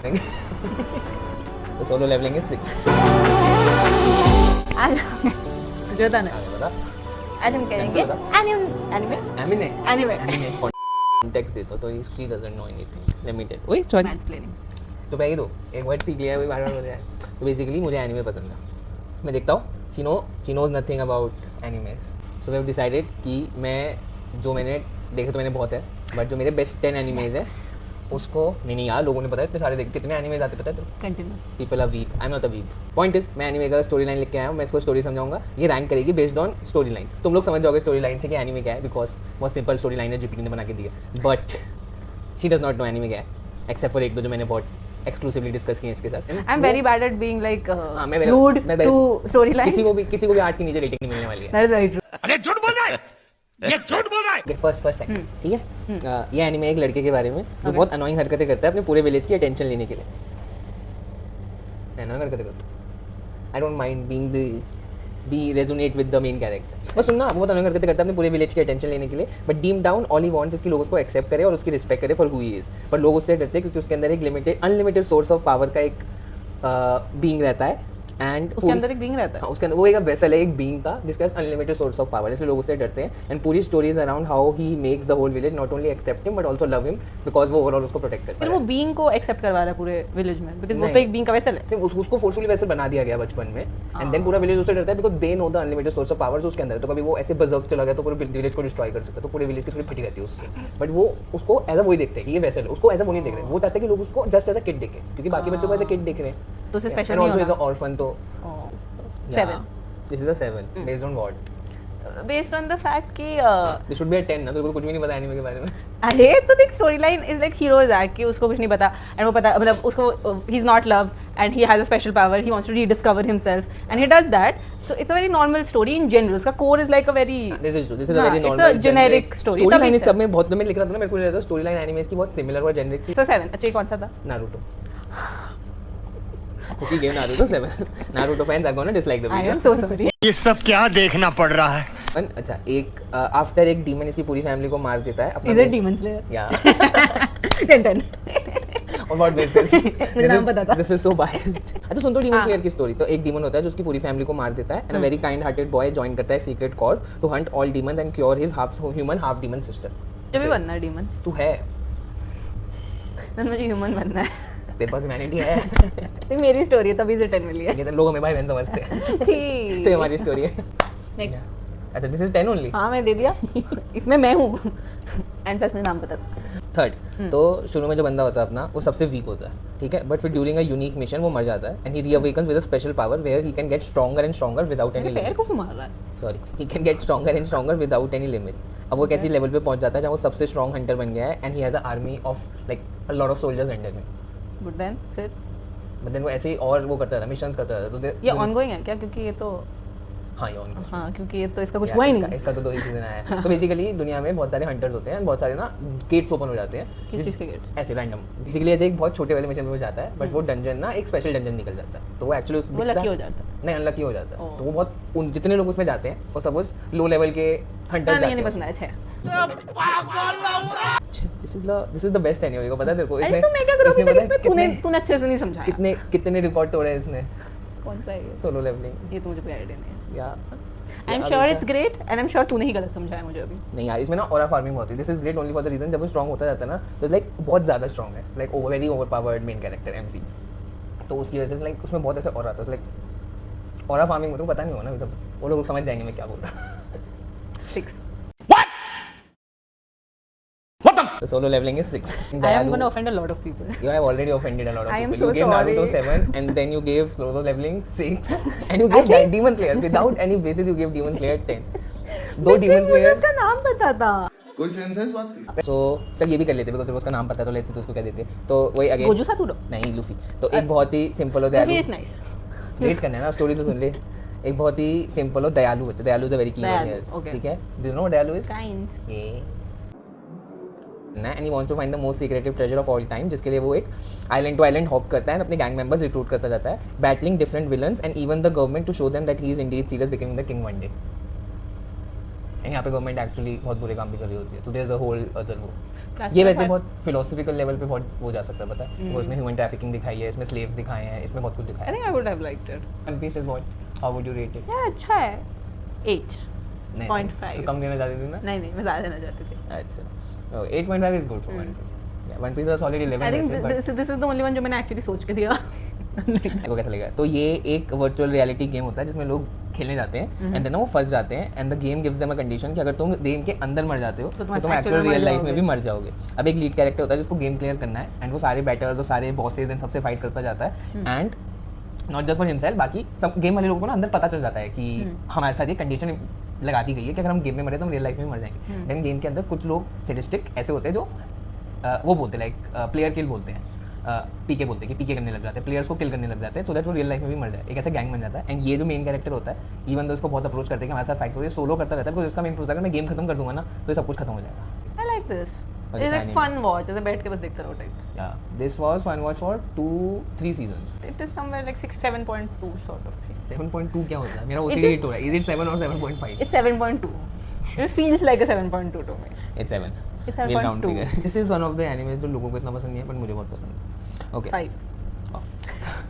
करेंगे. तो solo levelling is 6. तुझे बताना है. बता. आज हम करेंगे एनीमे. कॉन्टेक्स्ट देता तो she doesn't know anything. Let me tell. ओए सॉरी. मैंसप्लेनिंग. तो मैं ही दो एक वर्ड सीख लिया वही बार-बार बोल रहा है. तो बेसिकली मुझे एनीमे पसंद है. मैं देखता हूँ. She knows nothing about animes. So we have decided कि मैंने देखे तो मैंने बहुत है, बट जो मेरे बेस्ट 10 एनीमेज है उसको नहीं यार लोगों ने पता है इतने सारे देखे. कितने एनीमेज आते पता है तेरे? Continue. People are weak. I am not a weak. Point is मैं एनीमे का स्टोरी लाइन लिख के आया हूँ. मैं इसको स्टोरी समझाऊंगा. ये रैंक करेगी बेस्ड ऑन स्टोरी लाइन्स. तुम लोग समझ जाओगे स्टोरी लाइन से कि एनीमे क्या है, बिकॉज बहुत सिंपल स्टोरी लाइन है जीपीटी ने बना के दी है. But she does not know anime क्या है, एक्सेप्ट फॉर एक दो जो मैंने बहुत एक्सक्लूसिवली डिस्कस किए इसके साथ. I am very bad at being like मैं rude to story lines. किसी को भी 8 की नीचे रेटिंग नहीं मिलने वाली है. That is very true. अरे झूठ बोल रहा है, ये झूठ बोल रहा है. फर्स्ट सेकंड ठीक है. ये एनीमे एक लड़के के बारे में जो बहुत अनोइंग हरकतें करता है अपने पूरे विलेज की अटेंशन लेने के लिए. अनोइंग हरकतें करता है. I don't mind be resonate with the main character. बस सुनना, बहुत अनोइंग हरकतें करता है अपने पूरे विलेज की अटेंशन लेने के लिए. But deep down all he wants is कि लोग उसको एक्सेप्ट करें और उसकी रिस्पेक्ट करें for who he is. But लोग उससे डरते हैं क्योंकि उसके अंदर एक अनलिमिटेड सोर्स ऑफ पावर का एक बीइंग रहता है. एंड उसके अंदर एक बीइंग रहता है. उसके अंदर वो एक वेसल है एक बीइंग का जिसके पास अनलिमिटेड सोर्स ऑफ पावर है, इसलिए लोग उससे डरते हैं. एंड पूरी stories around how he makes the whole village not only accept him but also love him because वो ओवरऑल उसको प्रोटेक्ट करता फिर है. वो बीइंग को एक्सेप्ट करवा रहा है पूरे विलेज में, बिकॉज़ वो नहीं. तो एक बीइंग का वैसल है. नहीं, उसको फोर्सफुली वैसे बना दिया गया बचपन में. एंड देन पूरा विलेज उससे डरता है because they know the unlimited source of powers उसके अंदर. तो कभी वो ऐसे बजर्क चला गया तो पूरे विलेज को डिस्ट्रॉय कर सकता है. तो पूरे विलेज की थोड़ी फटी रहती है उससे. बट वो उसको एज अ वही देखते हैं कि ये वैसल है. उसको एज अ वो नहीं देख रहे. वो चाहते हैं कि लोग उसको जस्ट एज अ किड देखें क्योंकि बाकी बच्चों को एज अ किड देख रहे हैं. तो उसे स्पेशल एंड नहीं आल्सो इज अ होगा. ऑर्फन. तो 7 this is a 7 based on what? Based on the fact कि दिस शुड बी अ 10 ना. तो कुछ भी नहीं पता एनीमे के बारे में. अरे तो देख story line is like hero is कि उसको कुछ नहीं पता एंड वो पता मतलब उसको he is not love and he has a special power. He wants to rediscover himself and he does that. So it's a very normal story in general. उसका core is like a very this is a very it's normal a generic story. Story line तभी इस सब में बहुत. मैं लिख रहा था ना मेरे को लग रहा था स्टोरी लाइन एनीमेस की बहुत सिमिलर और जेनेरिक सी. So 7. अच्छा ये कौन सा था? Naruto. She gave Naruto 7. Naruto fans are gonna dislike the I video. am so sorry. ये सब क्या देखना पड़ रहा है. अच्छा एक आफ्टर एक डीमन इसकी पूरी फैमिली को मार देता है. अपना Is it Demon Slayer? या 10. और व्हाट बेसिस मुझे नाम पता था. This is so biased. अच्छा सुन तो डीमन स्लेयर की स्टोरी. तो एक डीमन होता है जो उसकी पूरी फैमिली को मार देता है and a very kind hearted boy join करता है secret corps to hunt all demons and cure his half human half demon sister. जब भी बनना है डीमन तू है तो मुझे ह्यूमन बनना है. तेरे पास ह्यूमैनिटी है. तो मेरी स्टोरी है तभी से 10 मिली है. ये तो लोग हमें भाई बहन समझते हैं. ठीक. तो ये हमारी स्टोरी है. नेक्स्ट. अच्छा दिस इज 10 ओनली. हाँ मैं दे दिया. इसमें मैं हूँ एंड प्लस में नाम पता था. थर्ड. तो शुरू में जो बंदा होता है अपना वो सबसे वीक होता है ठीक है. बट फिर ड्यूरिंग अ यूनिक मिशन वो मर जाता है and he reawakens with a special power where he can get stronger and stronger without any मेरे पैर को लिमिट्स. क्यों मार रहा है? Sorry he can get stronger and stronger without any limits. अब वो एक ऐसी लेवल पे पहुंच जाता है जहाँ वो सबसे स्ट्रॉन्ग हंटर बन गया है and he has a army of like a lot of soldiers under में. बट देन फिर बट देन वो ऐसे ही और वो करता रहा मिशंस करता रहा. तो ये ऑनगोइंग है क्या? क्योंकि ये तो हाँ ये ongoing. हाँ क्योंकि ये तो इसका कुछ हुआ ही नहीं. इसका तो 2 ही सीजन आया है. तो बेसिकली दुनिया में बहुत सारे हंटर्स होते हैं. बहुत सारे ना गेट्स ओपन हो जाते हैं. किस चीज़ के गेट्स? ऐसे रैंडम. बेसिकली ऐसे एक बहुत छोटे वाले मिशन में वो जाता है बट वो डंजन ना एक स्पेशल डंजन निकल जाता है. तो वो एक्चुअली वो लकी हो जाता है. नहीं अनलकी हो जाता है. तो वो बहुत उन जितने लोग उसमें जाते हैं वो सपोज लो लेवल के हंटर हाँ, जाते नहीं ये हैं. नहीं पसंद आया. 6. This is the best anime को पता है तेरे को. अरे तो मैं क्या करूँगी इसने फिर पता है इसमें? तूने अच्छे से नहीं समझाया. कितने रिकॉर्ड तोड़े हैं इसने. कौन सा है ये? Solo Leveling. ये तो मुझे कोई आइडिया नहीं है. Yeah I am sure it's great and I am sure तूने ही गलत समझाया मुझे अभी. नहीं यार इसमें ना ऑरा फार्मिंग होती है. This is great only for the reason जब वो स्ट्रॉन्ग होता जाता है ना तो लाइक बहुत ज़्यादा स्ट्रॉन्ग है. Like over very over powered main character MC. तो उसकी वजह से लाइक उसमें बहुत ऐसे ऑरा आता है. लाइक ऑरा फार्मिंग में तो पता नहीं होगा ना सब वो लोग समझ जाएंगे मैं क्या बोल रहा हूँ. 6. The solo leveling is 6. I am going to offend a lot of people. You have already offended a lot of I am people. so You gave Naruto sorry. 7 and then you gave solo leveling 6 and you gave Demon Slayer without any basis. You gave Demon Slayer 10. दो Demon मुझे Slayer. उसका नाम पता था. कोई sense बात की. So चल ये भी कर लेते बिकॉज़ तेरे को उसका नाम पता है तो लेट्स तो उसको क्या देते. तो वही अगेन गोजू सातुरो. नहीं लूफी. तो एक बहुत ही सिंपल और Luffy दयालु. is nice. वेट करना है ना स्टोरी तो सुन ले. एक बहुत ही सिंपल और दयालु बच्चा. दयालु इज अ वेरी की वर्ड दयालु, हियर. okay. ठीक है. Do you know what दयालु is? Kind. And he wants to find the most secretive treasure of all time जिसके लिए वो एक आइलैंड टू आइलैंड हॉप करता है एंड अपने गैंग मेंबर्स रिक्रूट करता जाता है battling different villains and even the government to show them that he is indeed serious becoming the king one day. And यहाँ पे गवर्नमेंट एक्चुअली बहुत बुरे काम भी कर रही होती है, तो there is a whole other वो। That's ये the वैसे part. बहुत फिलोसफिकल लेवल पे बहुत वो जा सकता है, पता है, वो इसमें ह्यूमन ट्रैफिकिंग दिखाई है, इसमें स्लेव्स दिखाए हैं, इसमें बहुत कुछ I दिखाया think I would have liked it. है। One piece is what, how would you rate it? यार अच्छा है 8 नहीं, 0.5. तो कम देना चाहती थी ना? नहीं मैं ज़्यादा देना चाहती थी. अच्छा, 8.5 is good for one piece. One piece is solid 11 I think वैसे, but this is the only one जो मैंने एक्चुअली सोच के दिया. आपको कैसा लगेगा? तो ये एक वर्चुअल रियलिटी गेम होता है जिसमें लोग खेलने जाते हैं एंड देन वो फंस जाते हैं and the game gives them a condition कि अगर तुम गेम के अंदर मर जाते हो तो तुम actual एक्चुअल में रियल मर लाइफ में जाओगे. भी मर जाओगे। अब एक लीड कैरेक्टर होता है जिसको गेम क्लियर करना है एंड वो सारे बैटल्स और सारे बॉसेस एंड सबसे फाइट करता जाता है and not just for himself, बाकी सब गेम वाले लोगों को ना अंदर पता चल जाता है कि हमारे साथ ये कंडीशन लगा दी गई है कि अगर हम गेम में मरे तो हम रियल लाइफ में मर जाएंगे। देन गेम के अंदर कुछ लोग सैडिस्टिक ऐसे होते हैं जो वो बोलते हैं लाइक प्लेयर किल बोलते हैं, पीके बोलते हैं कि पीके करने लग जाते हैं, प्लेयर्स को किल करने लग जाते हैं सो दैट वो रियल लाइफ में भी मर जाए। एक ऐसा गैंग बन जाता है एंड ये जो मेन कैरेक्टर होता है इवन तो इसको बहुत अप्रोच करते हैं कि हमारे साथ फाइट करो, ये सोलो करता रहता है बिकॉज इसका मेन होता है कि मैं गेम खत्म कर दूंगा ना तो ये सब कुछ खत्म हो जाएगा। I like this. और It's जैसे like anime. fun watch. ऐसे बैठ के बस देखते रहो type. Yeah this was fun watch for 2-3 seasons. It is somewhere like 7.2 sort of thing. 7.2 क्या होता है? मेरा It OCD is- हिट हो रहा है। इज इट 7 और 7.5? It's 7.2. It feels like a 7.2 to me. It's 7. It's We'll count 7.2. figure. This is one of the animes जो लोगों को इतना पसंद नहीं है बट मुझे बहुत पसंद है। ओके 5.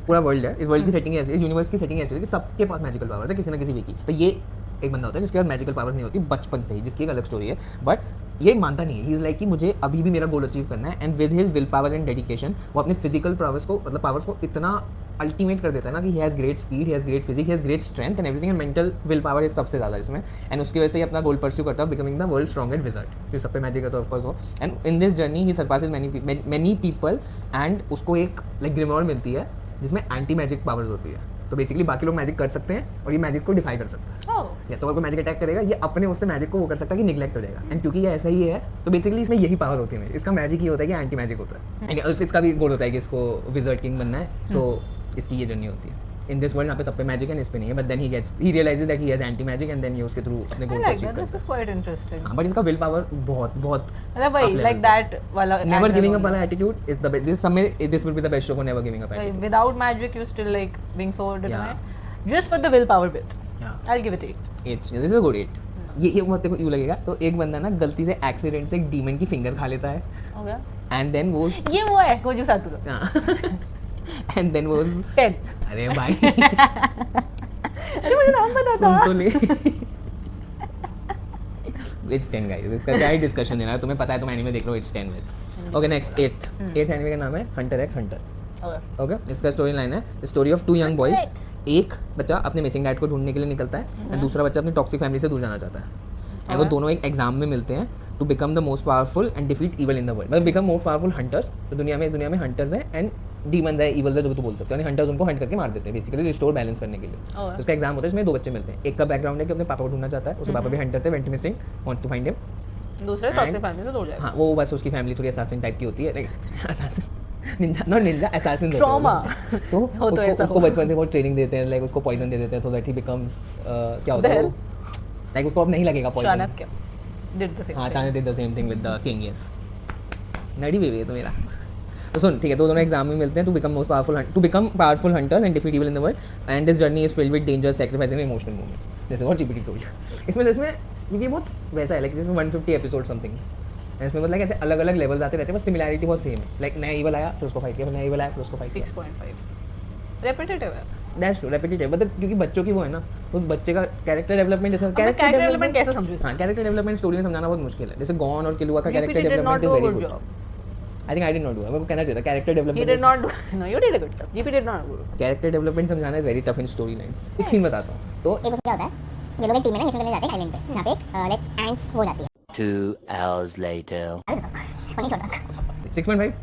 पूरा वर्ल्ड है, इस वर्ल्ड की सेटिंग ऐसी है, इस यूनिवर्स की सेटिंग ऐसी है कि सबके पास मैजिकल पावर्स है किसी ना किसी वे की। तो ये एक बंदा होता है जिसके पास मैजिकल पावर्स नहीं होती बचपन से ही, जिसकी एक अलग स्टोरी है, बट ये मानता नहीं है। ही इज़ लाइक कि मुझे अभी भी मेरा गोल अचीव करना है and with his will power and dedication वो अपने फिजिकल पावर्स को मतलब पावर्स को इतना अल्टीमेट कर देता है ना कि he has great speed, he has great physique, he has great strength and everything and mental will power is सबसे ज़्यादा इसमें एंड उसकी वजह से ही अपना गोल परस्यू करता है becoming the world strongest wizard. फिर सब पे मैजिक है तो ऑफकोर्स हो and in this journey he surpasses many people and उसको एक लाइक ग्रिमोर मिलती है जिसमें एंटी मैजिक पावर्स होती है। तो बेसिकली बाकी लोग मैजिक कर सकते हैं और ये मैजिक को डिफाई कर सकता है। Oh. या तो अगर कोई मैजिक अटैक करेगा ये अपने उससे मैजिक को वो कर सकता है कि निगलेक्ट हो जाएगा एंड क्योंकि ये ऐसा ही है तो बेसिकली इसमें यही पावर होती है। इसका मैजिक ही होता है कि एंटी मैजिक होता है एंड इसका भी गोल होता है कि इसको विज़र्ड किंग बनना है। सो इसकी ये जर्नी होती है इन दिस वर्ल्ड। यहाँ पे सब पे मैजिक है इस पे नहीं है but then he realises that he has anti magic and then ये उसके थ्रू अपने I गोल को like अचीव that. करता This is quite interesting. है। हाँ बट इसका विल पावर बहुत बहुत मतलब वही up like level that वाला. Never actor giving up only. वाला attitude is the best. This will be the best show for never giving up Like, attitude. without magic, you still like being so determined. Just for the willpower bit. Yeah. I'll give it 8. This is a good 8। ये मत देखो यूँ लगेगा तो एक बंदा ना गलती से एक्सीडेंट से एक डीमन की फिंगर खा लेता है Okay. एंड देन वो ये वो है गोजू सातुरो. एंड देन वो 10. अरे भाई अरे मुझे नाम पता सुन था. तो ले। इट्स 10 गाइस, इसका क्या ही डिस्कशन देना है, तुम्हें पता है तुम एनीमे देख लो, इट्स 10 वैसे। ओके नेक्स्ट 8th एनीमे का नाम है Hunter x Hunter. Okay. Okay इसका स्टोरी लाइन है the story of 2 young boys. एक बच्चा अपने मिसिंग डैड को ढूंढने के लिए निकलता है एंड दूसरा बच्चा अपनी टॉक्सिक फैमिली से दूर जाना चाहता है एंड वो Okay. दोनों एक एग्जाम में मिलते हैं to become the most powerful and defeat evil in the world. मतलब बिकम मोस्ट पावरफुल हंटर्स। तो दुनिया में हंटर्स हैं एंड डीमन है, इवल है जो भी तो बोल सकते हो, यानी हंटर्स उनको हंट करके मार देते हैं बेसिकली रिस्टोर बैलेंस करने के लिए। Okay. उसका एग्जाम होता है जिसमें 2 बच्चे मिलते हैं। एक का बैकग्राउंड है कि अपने पापा को ढूंढना चाहता है, उसके पापा भी हंटर थे, went missing, wants to find him. दूसरे टॉक्सिक फैमिली से दूर जाएगा. हाँ वो बस उसकी फैमिली थोड़ी असैसिन टाइप की होती है, like Ninja not Ninja assassin Trauma. तो हो तो ऐसा उसको हो. बचपन से बहुत ट्रेनिंग देते हैं, लाइक उसको पॉइजन दे देते हैं सो दैट ही बिकम्स क्या होता The है hell? लाइक उसको अब नहीं लगेगा poison. Chanakya did the same हाँ thing. Chanakya did the same thing with the king. Yes नडी बेबी है तो मेरा। तो सुन ठीक है, तो दोनों एग्जाम में मिलते हैं to become powerful hunters and defeat evil in the world and this journey is filled with danger, sacrifice and emotional moments. जैसे व्हाट जीपीटी टोल्ड इसमें ये बहुत वैसा है लाइक जिसमें 150 एपिसोड समथिंग है, इसमें मतलब ऐसे अलग अलग लेवल्स आते रहते हैं, बस सिमिलैरिटी बहुत सेम है। लाइक नया ईवल आया फिर उसको फाइट किया, फिर नया ईवल आया फिर उसको फाइट किया। 6.5 repetitive है. दैट्स ट्रू, रेपिटेटिव, मतलब क्योंकि बच्चों की वो है ना, उस बच्चे का कैरेक्टर डेवलपमेंट जिसमें character development कैसे समझूं? हाँ कैरेक्टर डेवलपमेंट स्टोरी में समझाना बहुत मुश्किल है। जैसे गॉन और किलुआ का GPT character did not development do is a very good good. job. I think I did not do, मेरे को कहना चाहिए था character He development. did not do. No, you did a good job. GP did not do. Character development समझाना is very tough in story lines. एक scene बताता हूँ तो एक उसमें क्या होता है, ये लोग एक टीम में ना मिशन करने जाते हैं आइलैंड पे, यहाँ पे एक लाइक एंट्स हो जाती है। 2 hours later. अभी बताओ उसका, नहीं छोड़ उसका। 6.5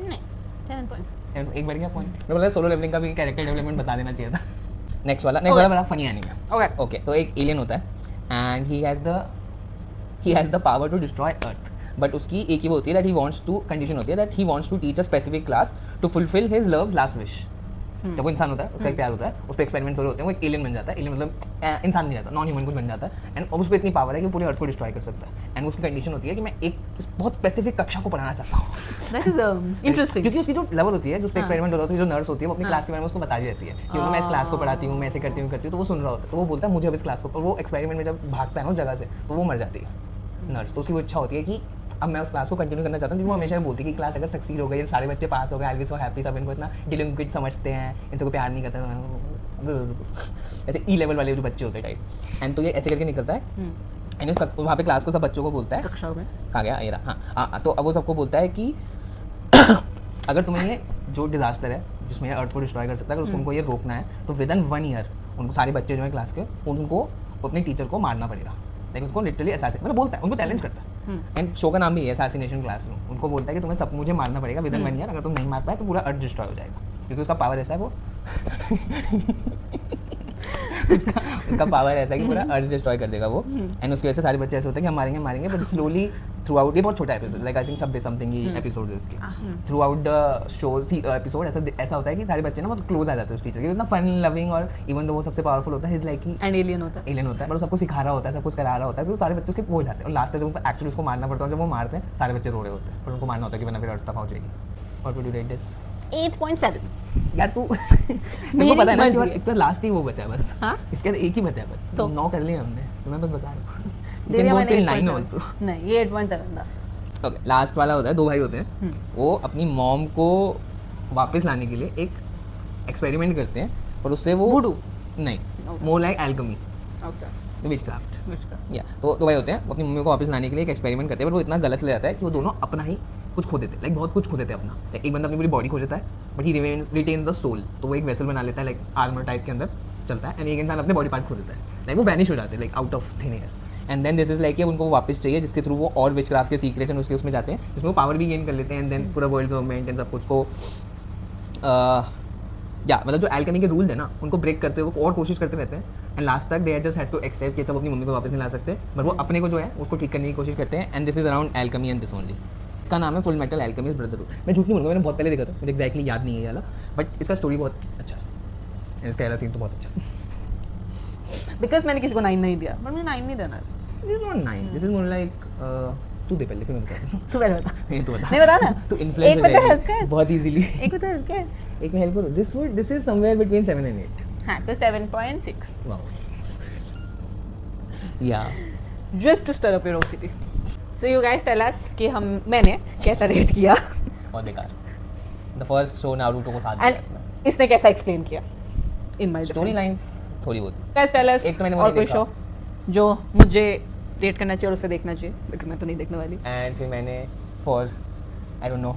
नहीं 7 point. एक बार क्या पॉइंट मैं बोला सोलो लेवलिंग का भी कैरेक्टर डेवलपमेंट बता देना चाहिए था। नेक्स्ट वाला बड़ा फनी एनीमे। Okay. ओके तो एक एलियन होता है and he has the power to destroy earth, but उसकी एक ही वो होती है that he wants to condition होती है that he wants to teach a specific class to fulfil his love's last wish. जब वो इंसान होता है उसका एक प्यार होता है, उस पर एक्सपेरिमेंट्स हो रहे होते हैं, वो एक एलियन बन जाता है। एलियन मतलब इंसान नहीं रहता, नॉन ह्यूमन कुछ बन जाता है, एंड उस पर इतनी पावर है कि वो पूरे अर्थ को डिस्ट्रॉय कर सकता है। एंड उसकी कंडीशन होती है कि मैं एक बहुत स्पेसिफिक कक्षा को पढ़ाना चाहता हूँ। That is interesting. क्योंकि उसकी जो लेवल होती है, जो उस पर एक्सपेरिमेंट हो रहा होता है, जो नर्स होती है, वो अपनी क्लास के बारे में उसको बता दी रहती है कि मैं इस क्लास को पढ़ाती हूँ, मैं ऐसे करती हूँ, तो वो सुन रहा होता है, तो वो बोलता है मुझे अब इस क्लास को, और वो एक्सपेरिमेंट में जब भागता है ना उस जगह से, तो वो मर जाती है नर्स। तो उसकी वो इच्छा होती है कि अब मैं उस क्लास को कंटिन्यू करना चाहता हूँ, क्योंकि वो हमेशा बोलती है कि क्लास अगर सक्सीड हो गई, सारे बच्चे पास हो गए, आई बी सो हैप्पी, सब इनको इतना डिलिंक्विट समझते हैं, इनको प्यार नहीं करते, ऐसे ई लेवल वाले जो बच्चे होते हैं टाइप। एंड तो ये ऐसे करके निकलता है, एंड वहाँ पे क्लास को सब बच्चों को बोलता है, कक्षा में कहाँ गया ये रहा, हाँ, तो अब वो सबको बोलता है कि अगर तुम्हें ये जो डिजास्टर है जिसमें अर्थ को डिस्ट्रॉय कर सकता है, अगर उसको उनको ये रोकना है, तो विद इन 1 ईयर उनको सारे बच्चे जो हैं क्लास के, उनको अपने टीचर को मारना पड़ेगा। लेकिन उसको लिटरली असैसिन मतलब बोलता है, उनको चैलेंज करता है। एंड शो का नाम भी है असैसिनेशन क्लासरूम। उनको बोलता है कि तुम्हें सब मुझे मारना पड़ेगा विद इन 1 ईयर, अगर तुम नहीं मार पाए तो पूरा अर्थ डिस्ट्रॉय हो जाएगा, क्योंकि उसका पावर ऐसा है वो उसका पावर ऐसा है कि पूरा अर्थ डिस्ट्रॉय कर देगा वो। एंड उसकी वजह से सारे बच्चे ऐसे होते हैं कि हम मारेंगे, बट स्लोली थ्रू आउट, ये बहुत छोटा episode, like I think 26 something he episode है इसके, through out the show episode ऐसा होता है कि सारे बच्चे ना बहुत क्लोज आ जाते हैं उस टीचर के, इतना फन लविंग, और इवन दो वो सबसे पावरफुल होता है, इज लाइक कि एंड एलियन होता है, पर सबको सिखा रहा होता है, सब कुछ करा रहा होता है, तो सारे बच्चे उसके हो जाते हैं। और लास्ट में जब उनको एक्चुअली उसको मारना पड़ता है, जब वो मारते हैं सारे बच्चे रो रहे होते हैं, पर उनको मारना होता है कि वरना फिर अर्थ तक पहुंच जाएगी। What would you rate this? 8.7. यार तू तुमको पता है ना इसका लास्ट ही वो बचा है बस, हाँ? इसके बाद एक ही बचा है बस, तो 9 कर लिए हमने, तो मैं बस बता रहा हूँ। दे दिया मैंने 9 8.7. आल्सो। नहीं, ये 8.7 था. ओके, लास्ट वाला होता है, 2 भाई होते हैं, वो अपनी मॉम को वापस लाने के लिए एक एक्सपेरिमेंट करते हैं, पर उससे वो Voodoo? नहीं, more like alchemy, okay. Witchcraft. या तो 2 भाई होते हैं, वो अपनी मम्मी को वापस लाने के लिए एक एक्सपेरिमेंट करते हैं, पर वो इतना गलत ले जाता है कि वो दोनों अपना ही कुछ खो देते हैं, लाइक बहुत कुछ खो देते हैं अपना। लाइक एक बंदा अपनी पूरी बॉडी खो देता है, but he retains the soul, तो वो एक वेसल बना लेता है, लाइक आर्मर टाइप के अंदर चलता है, एंड एक इंसान अपने बॉडी पार्ट खो देता है, लाइक वो वैनिश हो जाते हैं, like out of thin air. And then this is like उनको वापस चाहिए, जिसके थ्रू वो और विचक्राफ्ट के सीक्रेट्स एंड उसके उसमें जाते हैं, जिसमें वो पावर भी गेन कर लेते हैं, एंड देन पूरा वर्ल्ड गवर्नमेंट एंड सब कुछ को या मतलब जो एल्केमी के रूल है ना, उनको ब्रेक करते हुए वो और कोशिश करते रहते हैं, एंड लास्ट तक they just had to accept कि सब अपनी मम्मी को वापस नहीं ला सकते, पर वो अपने को जो है उसको ठीक करने की कोशिश करते हैं। And this is around alchemy and this only. इसका नाम है फुल मेटल एल्केमिस्ट ब्रदरहुड। मैं झूठ नहीं बोलूँगा, मैंने बहुत पहले देखा था, मुझे एक्जैक्टली याद नहीं है ये वाला, बट इसका स्टोरी बहुत अच्छा है, एंड इसका वाला सीन तो बहुत अच्छा है। बिकॉज मैंने किसी को 9 नहीं दिया, बट मुझे 9 नहीं देना है. This is not 9, this is more like तू दे पहले, फिर मैं बताता हूँ। तू पहले बता. नहीं तू बता, नहीं बता ना. तू इन्फ्लुएंस एक हो बता जाएगी help कर. बहुत इजीली। एक बता help कर. एक में हेल्प करो, this is somewhere between 7 and 8। हाँ, तो 7.6. वाओ, या Just to stir up your curiosity. So you guys tell us कि मैंने कैसा रेट किया, और बेकार। द फर्स्ट शो नारुतो को 7 दिया एंड इसने। इसने कैसा एक्सप्लेन किया इन माय स्टोरी लाइंस थोड़ी बहुत guys tell us एक तो मैंने वो और नहीं कोई देखा। शो जो मुझे रेट करना चाहिए और उसे देखना चाहिए, बिकॉज मैं तो नहीं देखने वाली. एंड फिर मैंने for I don't no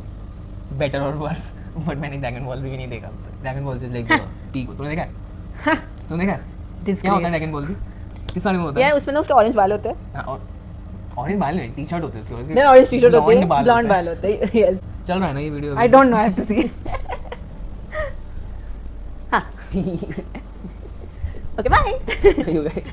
better और वर्स, बट मैंने ड्रैगन बॉल भी नहीं देखा। Dragon ball is like peak. तूने देखा है? तूने देखा है? क्या होता है ड्रैगन बॉल की? किस बारे में होता है? यार उसमें ना उसके ऑरेंज बाल होते हैं. हाँ, और ऑरेंज बाल नहीं, टी-शर्ट होती है उसकी, और उसके नहीं, ऑरेंज टी-शर्ट होती है, blonde ब्लॉन्ड होते हैं। बाल होते हैं. यस, चल रहा है ना ये video? I don't know, I have to see. हाँ, ओके, बाय. You guys